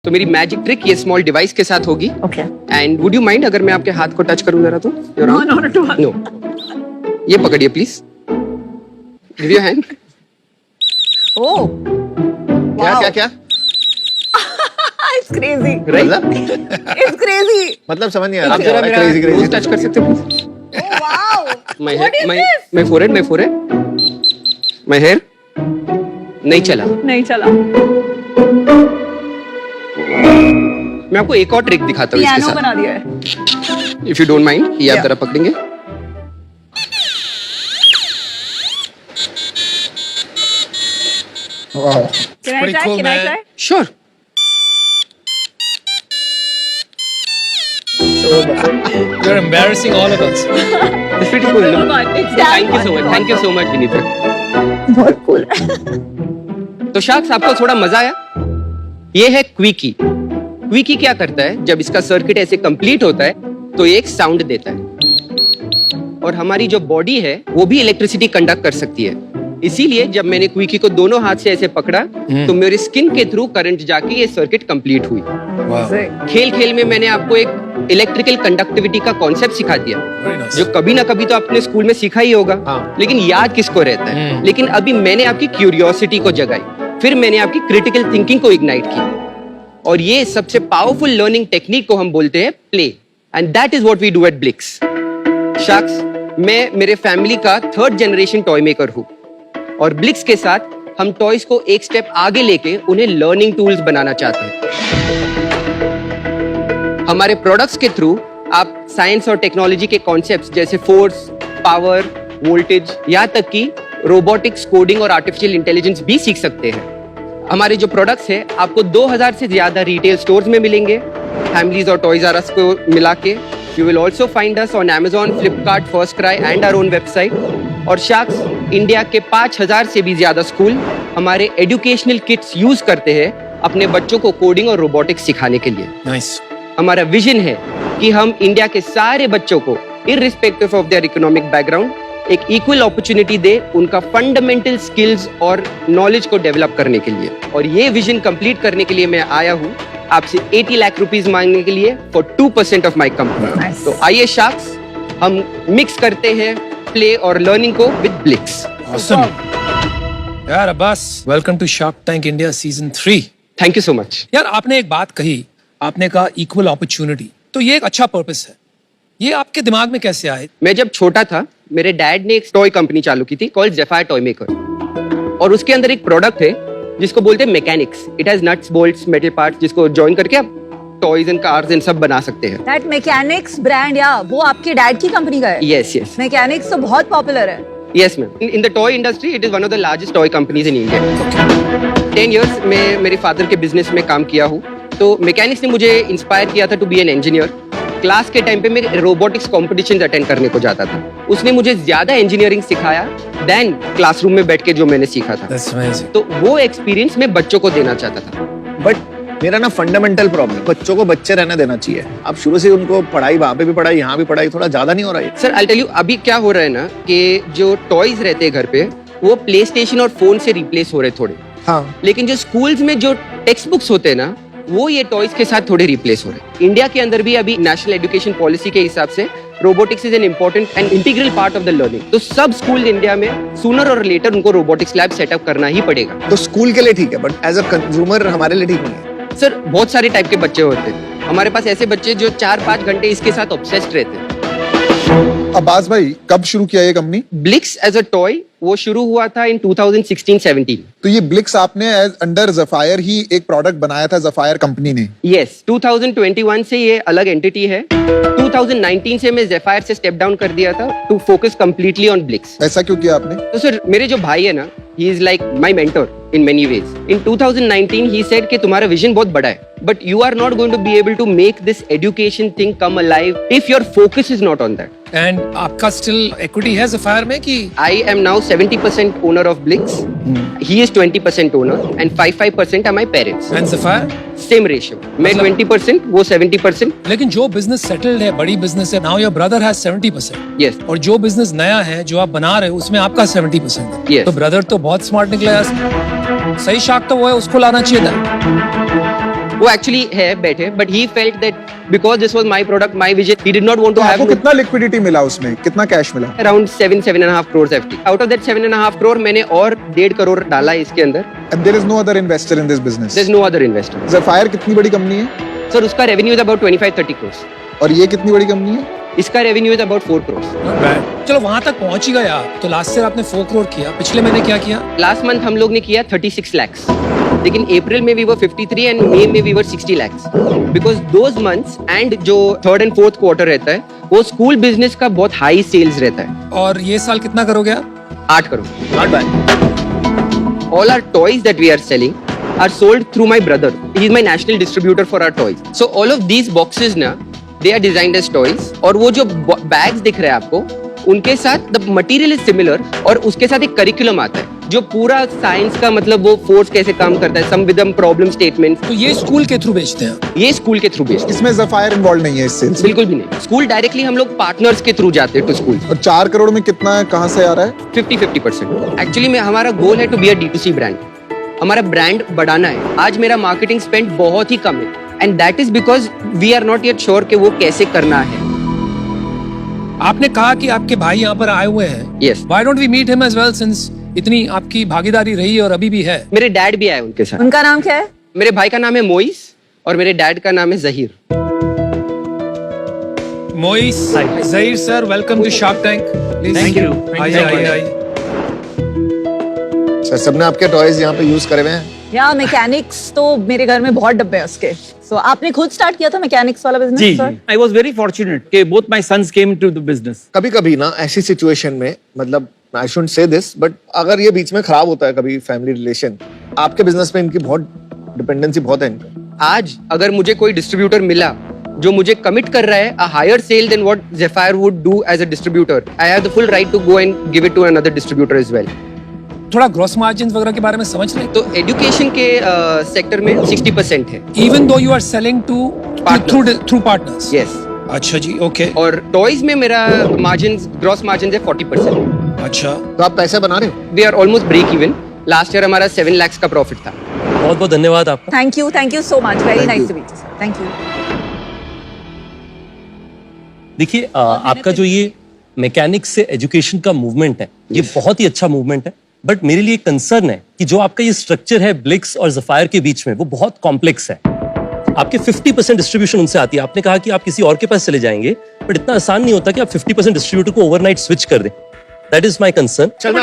तो मेरी magic trick ये स्मॉल डिवाइस के साथ होगी. Okay. And would you mind अगर मैं आपके हाथ को टच करूं जरा तो? No no no. नो. ये पकड़िए please. Give your hand. Oh. क्या क्या क्या It's crazy. मतलब It's crazy. मतलब समझ नहीं आ आप रहा. जरा मेरा Crazy, crazy. nose touch कर सकते हो please? Oh wow. My What is this? my forehead. My hair. नहीं चला. नहीं चला. मैं आपको एक और ट्रिक दिखाता हूँ इसके पियानो साथ. बना दिया है. इफ यू डोंट माइंड ये आप Yeah. जरा पकड़ेंगे. Wow. Can I pretty try? cool, Can I man. try? Sure. You're embarrassing all of us. It's pretty cool. Come No? on, it's that Thank you so fun. much. Thank you so much, Vinita. बहुत cool. तो sharks आपको थोड़ा मजा आया? ये है quickie. Quickie क्या करता है? जब इसका सर्किट ऐसे कंप्लीट होता है तो ये एक साउंड देता है. और हमारी जो बॉडी है वो भी इलेक्ट्रिसिटी कंडक्ट कर सकती है. इसीलिए जब मैंने क्विकी को दोनों हाथ से ऐसे पकड़ा तो मेरी स्किन के थ्रू करंट जाके ये सर्किट कंप्लीट हुई. Wow. खेल खेल में मैंने आपको एक इलेक्ट्रिकल कंडक्टिविटी का कॉन्सेप्ट सिखा दिया. Very nice. जो कभी ना कभी तो आपने स्कूल में सीखा ही होगा. हाँ. लेकिन याद किसको रहता है. लेकिन अभी मैंने आपकी क्यूरियोसिटी को जगाई. फिर मैंने आपकी क्रिटिकल थिंकिंग को इग्नाइट की. और ये सबसे पावरफुल लर्निंग टेक्निक को हम बोलते हैं play. And that is what we do at Blix. Sharks, मैं मेरे फैमिली का 3rd जनरेशन टॉय मेकर हूँ. और ब्लिक्स के साथ हम टॉयज को एक स्टेप आगे लेके उन्हें लर्निंग टूल्स बनाना चाहते हैं. हमारे प्रोडक्ट्स के थ्रू आप साइंस और टेक्नोलॉजी के कॉन्सेप्ट्स जैसे फोर्स, पावर, वोल्टेज, यहाँ तक कि रोबोटिक्स, कोडिंग और आर्टिफिशियल इंटेलिजेंस भी सीख सकते हैं. हमारे जो प्रोडक्ट्स हैं आपको 2000 से ज्यादा रिटेल स्टोर्स में मिलेंगे, फैमिलीज और टॉयज आर अस को मिला के. You will also find us on Amazon, Flipkart, FirstCry and our own website. और शार्क्स, इंडिया के 5000 से भी ज्यादा स्कूल हमारे एजुकेशनल किट्स यूज करते हैं अपने बच्चों को कोडिंग और रोबोटिक्स सिखाने के लिए. Nice. हमारा विजन है कि हम इंडिया के सारे बच्चों को irrespective of their economic background एक इक्वल अपॉर्चुनिटी दे उनका फंडामेंटल स्किल्स और नॉलेज को डेवलप करने के लिए. और ये विजन कंप्लीट करने के लिए मैं आया हूँ आपसे 80 लाख रुपीस मांगने के लिए for 2% of my company. Nice. तो आइए शार्क्स, हम मिक्स करते हैं प्ले और लर्निंग को विद ब्लिक्स. Awesome. यार Abbas, welcome to shark Tank India season 3. Thank you so much. यार आपने एक बात कही, आपने कहा इक्वल अपॉर्चुनिटी. तो ये एक अच्छा पर्पस है. ये आपके दिमाग में कैसे आए? मैं जब छोटा था मेरे डैड ने एक टॉय कंपनी चालू की थी कॉल्ड ज़ेफायर टॉय मेकर. और उसके अंदर एक प्रोडक्ट है जिसको बोलते हैं mechanics. It has nuts, bolts, metal parts जिसको जॉइन करके आप टॉयज एंड कार्स एंड सब बना सकते हैं. That mechanics brand, या वो आपके डैड की कंपनी का है? यस यस Mechanics तो बहुत पॉपुलर है. Yes ma'am. In the toy industry it is one of the largest toy companies in India. 10 years में मेरे फादर के बिजनेस में काम किया हूँ. तो मैकेनिक्स ने मुझे इंस्पायर किया था to be an engineer. Class के टाइम पे मैं रोबोटिक्स कॉम्पिटिशन अटेंड करने को जाता था. उसने मुझे ज्यादा इंजीनियरिंग सिखाया देन क्लासरूम में बैठ के जो मैंने सीखा था. That's amazing. तो वो एक्सपीरियंस मैं बच्चों को देना चाहता था. बट मेरा ना फंडामेंटल प्रॉब्लम, बच्चों को बच्चे रहने देना चाहिए. आप शुरू से उनको पढ़ाई, वहाँ पे भी पढ़ाई, यहाँ भी पढ़ाई, थोड़ा ज्यादा नहीं हो रहा है? सर आई टेल यू, अभी क्या हो रहा है ना कि जो टॉयज रहते हैं घर पे वो प्ले स्टेशन और फोन से रिप्लेस हो रहे थोड़े. हाँ. लेकिन जो स्कूल्स में जो टेक्स्ट बुक्स होते हैं ना वो ये टॉयज के साथ थोड़े रिप्लेस हो रहे हैं. इंडिया के अंदर भी अभी नेशनल एजुकेशन पॉलिसी के हिसाब से robotics is an important and integral part of the learning. तो सब स्कूल इंडिया में सूनर और लेटर उनको रोबोटिक्स लैब सेटअप करना ही पड़ेगा. तो स्कूल के लिए ठीक है, बट एज अ कंज्यूमर हमारे लिए ठीक नहीं है. सर बहुत सारे टाइप के बच्चे होते हैं. हमारे पास ऐसे बच्चे जो 4-5 घंटे इसके साथ ऑब्सेस्ड रहते हैं. अब्बास भाई, कब शुरू किया ये कंपनी? ब्लिक्स एज अ टॉय वो शुरू हुआ था इन 2016-17. तो ये ब्लिक्स आपने एज अंडर ज़ेफायर ही एक प्रोडक्ट बनाया था ज़ेफायर कंपनी ने? यस, 2021 से ये अलग एंटिटी है. 2019 से मैं ज़ेफायर से स्टेप डाउन कर दिया था टू फोकस कंप्लीटली ऑन ब्लिक्स. ऐसा क्यों किया आपने? तो सर मेरे जो भाई है ना, he is like my mentor in many ways. In 2019 he said कि तुम्हारा विजन बहुत बड़ा है but you are not going to be able to make this education thing come alive if your focus is not on that. And आपका still equity है Zephyr में कि? I am now 70% owner of Blix. He is 20% owner and 5% are my parents. And Zephyr? Same ratio. मैं 20%, वो 70%. लेकिन जो business settled है, बड़ी बिजनेस है, now your brother has 70%. Yes. और जो बिजनेस नया है जो आप बना रहे हो उसमें आपका 70% है. Yes. तो ब्रदर तो बहुत स्मार्ट निकला यार. सही शार्क तो वो है, उसको लाना चाहिए था. वो एक्चुअली है बैठे, but he felt that because this was my product, my vision, he did not want तो टू आपको हैव कितना लिक्विडिटी मिला उसमें, कितना कैश मिला? Around 7.5 crores FT. Out of that 7.5 crore मैंने और 1.5 crore डाला इसके अंदर. And there is no other investor in this business. There's no other investor. Zephyr कितनी बड़ी कंपनी है सर उसका रेवेन्यू इज अबाउट 25-30 crores. और ये कितनी बड़ी कंपनी है? इसका revenue is about 4 crores. Not bad. चलो वहां तक पहुंच ही गए आप। तो लास्ट ईयर आपने 4 करोड़ किया, पिछले महीने क्या किया? लास्ट मंथ हम लोग ने किया 36 lakhs. लेकिन अप्रैल में वी वर 53 एंड मई में we were 60 lakhs. Because those months and जो थर्ड एंड फोर्थ क्वार्टर रहता है वो स्कूल बिजनेस का बहुत हाई सेल्स रहता है. और ये साल कितना करोगे आप? 8 crore. Not bad. All our toys that we are selling are sold through my brother. He is my national distributor for our toys. So all of these boxes ना, they are designed as toys. और वो जो bags दिख रहे हैं आपको, उनके साथ the material is similar और उसके साथ एक curriculum आता है जो पूरा साइंस का मतलब वो फोर्स कैसे काम करता है, सम विद प्रॉब्लम स्टेटमेंट्स. तो ये स्कूल के थ्रू बेचते हैं? ये स्कूल के थ्रू बेचते इसमें Zephyr इन्वॉल्व नहीं है इस सेल्स? बिल्कुल भी नहीं. स्कूल डायरेक्टली हम लोग पार्टनर्स के थ्रू जाते हैं टू स्कूल. और 4 करोड़ में कितना है, कहाँ से आ रहा है? 50-50%. एक्चुअली में हमारा गोल है to be a D2C brand. हमारा ब्रांड बढ़ाना है. आज मेरा मार्केटिंग स्पेंड बहुत ही कम है and that is because we are not yet sure कि वो कैसे करना है. आपने कहा कि आपके भाई यहाँ पर आए हुए हैं. Yes. Why don't we meet him as well, since इतनी आपकी भागीदारी रही और अभी भी है? मेरे डैड भी आए उनके साथ. उनका नाम क्या है? मेरे भाई का नाम है मोइस और मेरे डैड का नाम है Zaheer. Moiz, Zaheer sir, welcome to shark tank. Thank you. आइए. सर सबने आपके टॉयज यहाँ पे यूज करे हुए हैं? या मैकेनिक्स तो मेरे घर में बहुत डब्बे हैं उसके. सो आपने खुद स्टार्ट किया था मैकेनिक्स वाला बिजनेस? जी, I was very fortunate कि both my sons came to the business. कभी कभी ना ऐसी सिचुएशन में, मतलब आई शुडंट से दिस, बट अगर ये बीच में खराब होता है कभी फैमिली रिलेशन, आपके बिजनेस में इनकी बहुत डिपेंडेंसी बहुत है इनका. आज अगर मुझे कोई डिस्ट्रीब्यूटर मिला जो मुझे कमिट कर रहा है a higher sale than what Zephyr would do as a distributor, I have the full right to go and give it to another distributor as well. थोड़ा ग्रॉस मार्जिन वगैरह के बारे में समझ रहे हैं? तो एजुकेशन के सेक्टर में 60% है. Even though you are selling to through partners. Yes. अच्छा जी, ओके. और टॉयज में मेरा मार्जिन, ग्रॉस मार्जिन है 40%. अच्छा. तो आप पैसे बना रहे हो? We are almost break even. Last year हमारा 7 lakhs का प्रॉफिट था. बहुत बहुत धन्यवाद आपका. Thank you so much. Very nice to meet you sir. Thank you. देखिए आपका जो ये मैकेनिक्स से एजुकेशन का मूवमेंट है, ये बहुत ही अच्छा मूवमेंट है. बट मेरे लिए कंसर्न है कि जो आपका ये स्ट्रक्चर है ब्लिक्स और ज़फायर के बीच में, वो बहुत कॉम्प्लेक्स है. आपके 50% डिस्ट्रीब्यूशन उनसे आती है. आपने कहा कि आप किसी और के पास चले जाएंगे, बट इतना आसान नहीं होता कि आप 50% डिस्ट्रीब्यूटर को ओवरनाइट स्विच कर दें. That is my concern. चल मैं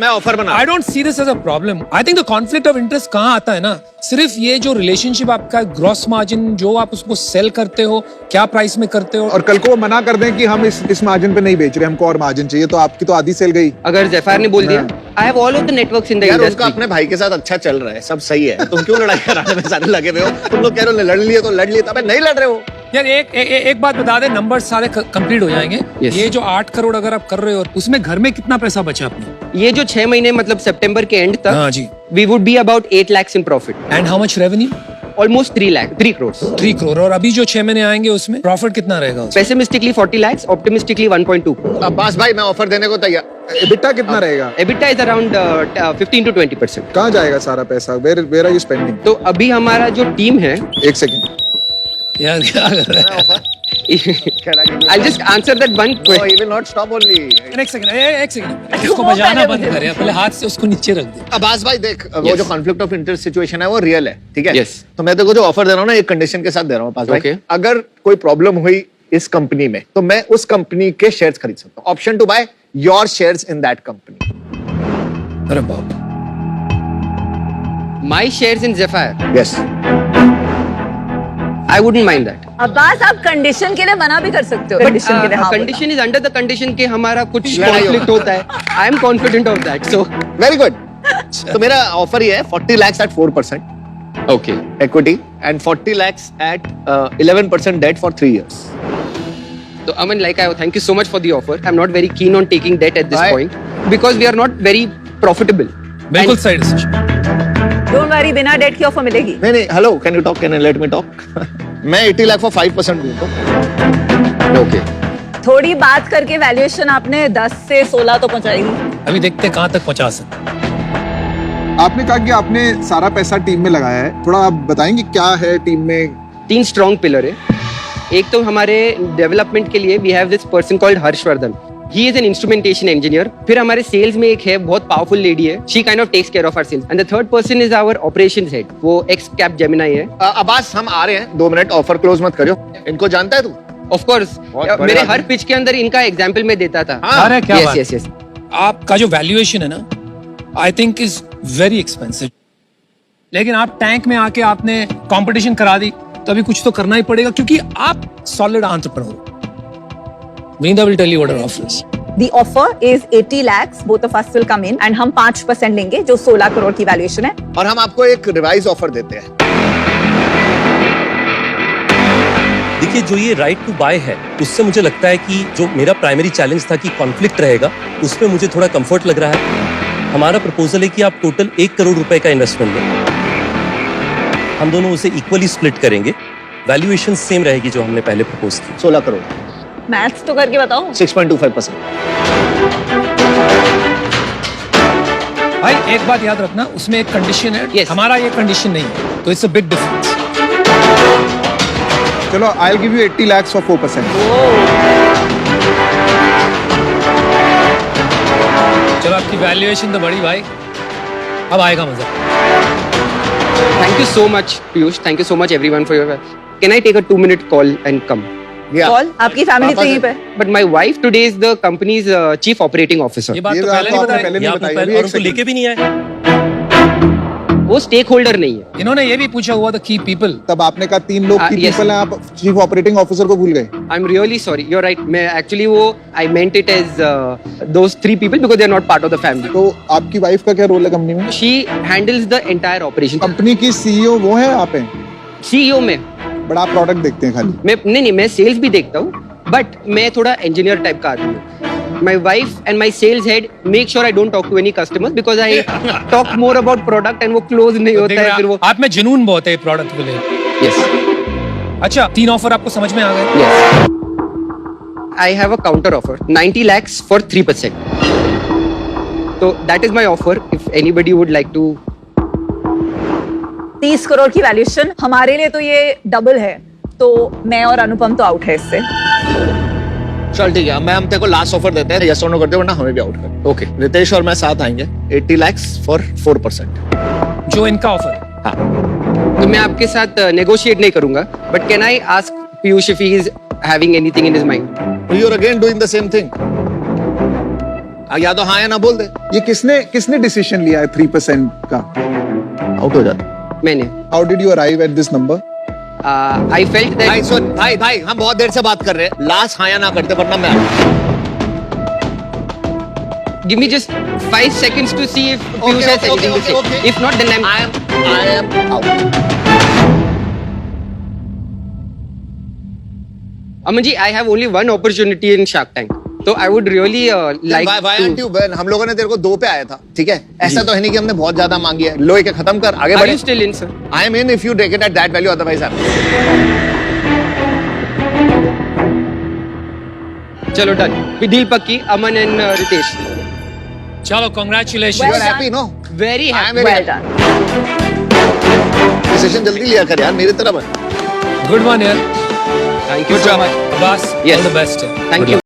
ऑफर बना. I don't see this as a problem. I think the conflict of interest कहाँ आता है ना, सिर्फ ये जो रिलेशनशिप आपका ग्रॉस मार्जिन जो आप उसको सेल करते हो, क्या प्राइस में करते हो. और कल को वो मना कर दें कि हम इस मार्जिन पे नहीं बेच रहे, हमको और मार्जिन चाहिए, तो आपकी तो आधी सेल गई. अगर Zephyr ने बोल दिया I have all of the networks in the यार उनका इंडस्ट्री. अपने भाई के साथ अच्छा चल रहा है, सब सही है, तुम क्यों लड़ाई कराने में सारे लगे हुए हो? तुम लोग कह रहे हो लड़ लिए तो लड़ लिए, तब नहीं लड़ रहे हो. यार एक बात बता दे, नंबर सारे कंप्लीट हो जाएंगे. Yes. ये जो 8 करोड़ अगर आप कर रहे हो, उसमें घर में कितना पैसा बचा अपने? ये जो 6 महीने मतलब सितंबर के एंड तक हाँ जी. We would be about 8 lakhs in profit. And how much revenue? Almost 3 crores. 3 crore. और अभी जो 6 महीने आएंगे उसमें प्रॉफिट कितना रहेगा? पेसिमिस्टिकली 40 lakhs, ऑप्टिमिस्टिकली 1.2 crore. अब्बास भाई मैं ऑफर देने को तैयार. EBITDA कितना रहेगा? EBITDA is around 15 to 20%. कहाँ जाएगा सारा पैसा? Where are you spending? तो अभी हमारा जो टीम है, एक सेकंड. यार क्या कर रहा है? I'll just answer that one No, question. he will not stop only. एक सेकंड इसको बजाना बंद करे, पहले हाथ से उसको नीचे रख दे. अब्बास भाई देख, वो Yes. जो कॉन्फ्लिक्ट ऑफ इंटरेस्ट सिचुएशन है वो रियल है, ठीक है? Yes. तो मैं तेरे को जो ऑफर दे रहा हूँ ना, एक कंडीशन के साथ दे रहा हूँ अब्बास भाई. Okay. अगर कोई प्रॉब्लम हुई इस कंपनी में, तो मैं उस कंपनी के शेयर्स खरीद सकता हूँ. Option to buy your shares in that company. अरे बाप. My shares in Zephyr, यस. I wouldn't mind that. Abbas आप कंडीशन के लिए मना भी कर सकते हो. कंडीशन के लिए हाँ बोला. Condition is under the condition कि हमारा कुछ लड़ाई कॉन्फ्लिक्ट होता है. I am confident of that. So very good. तो मेरा ऑफर ये है 40 lakhs at 4% okay. equity and 40 lakhs at 11% debt for 3 years. So Aman, like I thank you so much for the offer. I'm not very keen on taking debt at this Why? point because we are not very profitable. बिल्कुल And- सही decision. Don't worry, बिना date के offer मिलेगी. नहीं नहीं, hello, can you talk, can you let me talk? मैं 80 lakh for 5% दूं तो. Okay. थोड़ी बात करके वैल्यूएशन आपने 10 से 16 तो पहुंचाएगी. अभी देखते हैं कहाँ तक पहुंचा सकते. आपने कहा कि आपने सारा पैसा टीम में लगाया है, थोड़ा आप बताएंगे क्या है टीम में? 3 स्ट्रॉन्ग पिलर है। एक तो हमारे डेवलपमेंट के लिए we have this person called Harshvardhan, he is an instrumentation engineer. फिर हमारे सेल्स में एक है, बहुत पावरफुल लेडी है, she kind of takes care of our sales. And the third person is our operations head, वो एक्स कैप जेमिनाई है। अब्बास हम आ रहे हैं, 2 मिनट, ऑफर क्लोज मत करियो। इनको जानता है तू? ऑफ कोर्स बहुत बड़े मेरे आदमी। हर पिच के अंदर इनका एग्जांपल मैं देता था। अरे क्या बात। Yes yes. आपका जो वैल्यूएशन है ना, I think is very expensive. लेकिन आप टैंक में आके आपने कंपटीशन करा दी, तो अभी कुछ तो करना ही पड़ेगा, क्योंकि आप सॉलिड एंटरप्रेन्योर हो। Vinda will tell you what our offer is. The offer is 80 lakhs. Both of us will come in and हम 5% लेंगे, जो 16 करोड़ की वैल्यूएशन है। और हम आपको एक रिवाइज ऑफर देते हैं। देखिए, जो ये राइट टू बाय है, उससे मुझे लगता है कि जो मेरा प्राइमरी चैलेंज था कि कॉन्फ्लिक्ट रहेगा, उसमें मुझे थोड़ा कंफर्ट लग रहा है। हमारा प्रपोजल है कि आप टोटल 1 करोड़ रुपए का इन्वेस्टमेंट लें, हम दोनों उसे इक्वली स्प्लिट करेंगे। वैल्यूएशन सेम रहेगी जो हमने पहले प्रपोज की। 16 करोड़, मैथ्स तो करके बताओ। 6.25%। भाई एक बात याद रखना, उसमें एक कंडीशन है। Yes. हमारा ये कंडीशन नहीं है, तो इट्स अ बिग डिफरेंस। चलो, I will give you 80 lakhs for 4%. चलो, आपकी वैल्यूएशन तो बड़ी भाई, अब आएगा मजा। Thank you so much, Piyush. Thank you so much, everyone, for your. Can I take a 2-minute call and come? Call, आपकी फैमिली तो यहीं पे। But my wife today is the company's chief operating officer. ये बात ये तो बात पहले तो नहीं आपने बताई। पहले ये नहीं आपने बताई, पहले अभी और एक उनको लेके भी नहीं आए। वो स्टेक होल्डर नहीं है। इन्होंने ये भी पूछा हुआ था की पीपल। तब आपने कहा 3 लोग की yes. पीपल हैं, आप चीफ ऑपरेटिंग ऑफिसर को भूल गए। I'm really sorry. You're right. मैं actually वो I meant it as those 3 people because they're not part of the family. तो आपकी वाइफ का क्या रोल है कंपनी में? She handles the entire operation. Company की सीईओ वो है, आप हैं, CEO में बट आप प्रोडक्ट देखते हैं खाली। मैं नहीं मैं सेल्स भी देखता हूँ, बट मैं थोड़ा इंजीनियर टाइप का आदमी हूँ। My wife and my sales head make sure I don't talk to any customers because I talk more about product and वो close नहीं होता है फिर वो। आप में जुनून बहुत है प्रोडक्ट को लेकर। Yes. अच्छा, 3 ऑफर आपको समझ में आ गए? Yes. I have a counter offer, 90 lakhs for 3%. So that is my offer. If anybody would like to. 30 crore की वैल्यूएशन, हमारे लिए तो ये डबल है, तो मैं और अनुपम तो आउट है इससे। चल ठीक है, मैं हम तेरे को लास्ट ऑफर देते हैं, यस और नो करते हैं, वरना हमें भी आउट कर। ओके, रितेश और मैं साथ आएंगे, 80 lakhs for 4%। जो इनका ऑफर है। हाँ, तो मैं आपके साथ नेगोशिएट नहीं करूंगा, but can I ask Piyush if he is having anything in his mind? You are again doing the same thing. या तो हाँ या ना बोल दे, ये किसने डिसीजन लिया है 3% का? आउट हो जाता। मैंने how did you arrive at this number? I felt that. भाई सुन, भाई हम बहुत देर से बात कर रहे हैं, लास्ट हाँ या ना करते, वरना मैं Give me just 5 seconds to see if Piyush has anything to say. okay. If not, then I am out. Aman ji, I have only one opportunity in Shark Tank. So I would really like Why aren't to. you, Ben? हम लोगों ने तेरे को 2 पे आया था, ठीक है? ऐसा तो है नहीं कि हमने बहुत ज्यादा मांगी है। लो के खत्म कर, आगे Are बढ़े। you still in, sir? I am in if you take it at that value, otherwise I'm. चलो डन। We deal पक्की, Aman and Ritesh. चलो, congratulation. You are happy, no? Very I am happy. very well happy. Done. Decision जल्दी लिया कर यार, मेरी तरह बन। गुड वन यार। Thank you good so job much. Abbas, Yes. All the best. Thank you.